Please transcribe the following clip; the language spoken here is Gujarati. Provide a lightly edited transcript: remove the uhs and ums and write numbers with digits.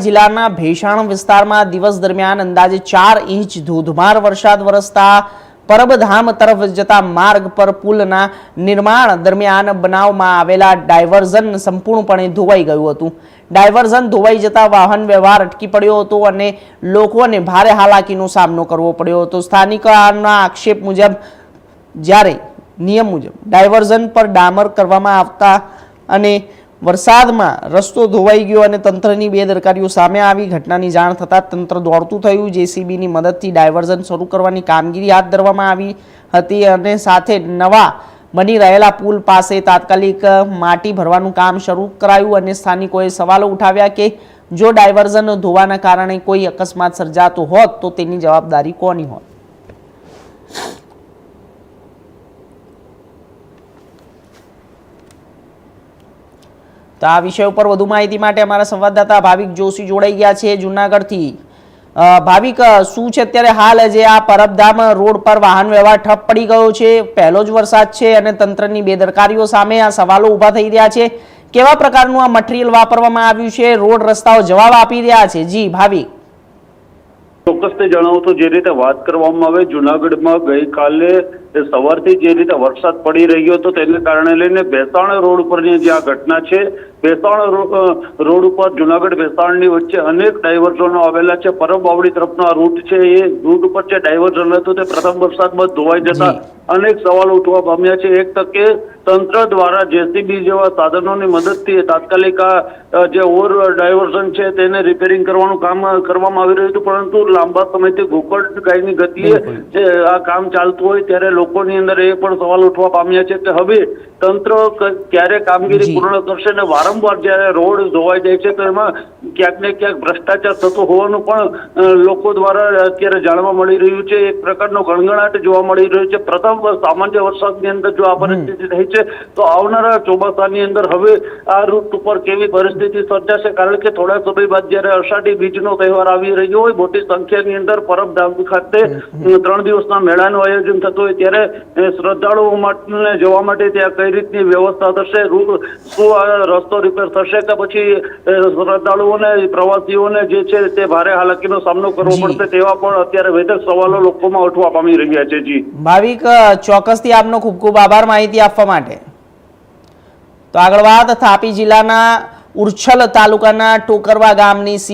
જિલ્લાના ભેસાણ વિસ્તારમાં દિવસ દરમિયાન અંદાજે 4 ઇંચ ધોધમાર વરસાદ વરસતા પરબધામ તરફ જતા માર્ગ પર પુલના નિર્માણ દરમિયાન બનાવવામાં આવેલા ડાયવર્ઝન સંપૂર્ણપણે ધોવાઈ ગયું હતું। ડાયવર્ઝન ધોવાઈ જતા વાહન વ્યવહાર અટકી પડ્યો હતો અને લોકોને ભારે હાલાકીનો સામનો કરવો પડ્યો હતો। સ્થાનિકોના આક્ષેપ મુજબ જ્યારે નિયમ મુજબ ડાયવર્ઝન પર ડામર કરવામાં આવતા અને વરસાદમાં રસ્તો ધોવાઈ ગયો અને તંત્રની બેદરકારીઓ સામે આવી। ઘટનાની જાણ થતાં તંત્ર દોડતું થયું। જેસીબીની મદદથી ડાયવર્ઝન શરૂ કરવાની કામગીરી હાથ ધરવામાં આવી હતી અને સાથે નવા બની રહેલા પુલ પાસે તાત્કાલિક માટી ભરવાનું કામ શરૂ કરાયું અને સ્થાનિકોએ સવાલો ઉઠાવ્યા કે જો ડાયવર્ઝન ધોવાના કારણે કોઈ અકસ્માત સર્જાતો હોત તો તેની જવાબદારી કોની હોત। તો આ વિષય ઉપર વધુ માહિતી માટે અમારા સંવાદદાતા ભાવિક જોશી જોડાઈ ગયા છે જૂનાગઢથી। ભાવિક, શું છે અત્યારે હાલ જે આ પરબધામ રોડ પર વાહન વ્યવહાર ઠપ પડી ગયો છે? પહેલો જ વરસાદ છે અને તંત્રની બેદરકારીઓ સામે આ સવાલો ઊભા થઈ રહ્યા છે। કેવા પ્રકારનું આ મટીરીયલ વાપરવામાં આવ્યું છે? રોડ રસ્તાઓ જવાબ આપી રહ્યા છે? જી ભાવિક, ચોક્કસથી જણાવું તો જે રીતે વાત કરવામાં આવે, જુનાગઢમાં ગઈકાલે સવારથી જે રીતે વરસાદ પડી રહ્યો હતો તેને કારણે લઈને ભેસાણ રોડ ઉપરની જે આ ઘટના છે, ભેસાણ રોડ ઉપર જુનાગઢ ભેસાણની વચ્ચે અનેક ડાયવર્ઝનો આવેલા છે। પરબવાવડી તરફનો આ રૂટ છે, એ રૂટ ઉપર જે ડાયવર્ઝન હતું તે પ્રથમ વરસાદમાં ધોવાઈ જતા અનેક સવાલો ઉઠવા પામ્યા છે। એક તકે તંત્ર દ્વારા જેસીબી જેવા સાધનોની મદદથી તાત્કાલિક આ જે ઓવર ડાયવર્ઝન છે તેને રિપેરિંગ કરવાનું કામ કરવામાં આવી રહ્યું હતું, પરંતુ લાંબા સમયથી ગોકળ ગાયની ગતિએ જે આ કામ ચાલતું હોય ત્યારે લોકોની અંદર એ પણ સવાલ ઉઠવા પામ્યા છે કે હવે તંત્ર ક્યારે કામગીરી પૂર્ણ કરશે અને વારંવાર જ્યારે રોડ ધોવાઈ જાય છે તો એમાં ક્યાંક ને ક્યાંક ભ્રષ્ટાચાર થતો હોવાનું પણ લોકો દ્વારા અત્યારે જાણવા મળી રહ્યું છે। એક પ્રકારનો ગણગણાટ જોવા મળી રહ્યો છે। પ્રથમ સામાન્ય વરસાદની અંદર જો આ પરિસ્થિતિ થઈ છે તો આવનારા ચોમાસાની અંદર હવે આ રૂટ ઉપર કેવી પરિસ્થિતિ સર્જાશે? કારણ કે થોડા સમય બાદ જ્યારે અષાઢી બીજનો તહેવાર આવી રહ્યો હોય, મોટી સંખ્યાની અંદર પરબધામ ખાતે 3 દિવસના મેળાનું આયોજન થતું હોય ત્યારે શ્રદ્ધાળુઓ માટે જવા માટે ત્યાં કઈ રીતની વ્યવસ્થા થશે? શું આ રસ્તો રિપેર થશે કે પછી શ્રદ્ધાળુઓને પ્રવાસીઓને જે છે તે ભારે હાલાકીનો સામનો કરવો પડશે? તેવા પણ અત્યારે વેધક સવાલો લોકોમાં ઉઠવા પામી રહ્યા છે। જી ભાવિક, ચોક્કસથી આપનો ખૂબ ખૂબ આભાર માહિતી આપવા માટે। તો આગળ વાત તાપી જિલ્લાના ઉરછલ તાલુકાના ટોકરવા ગામની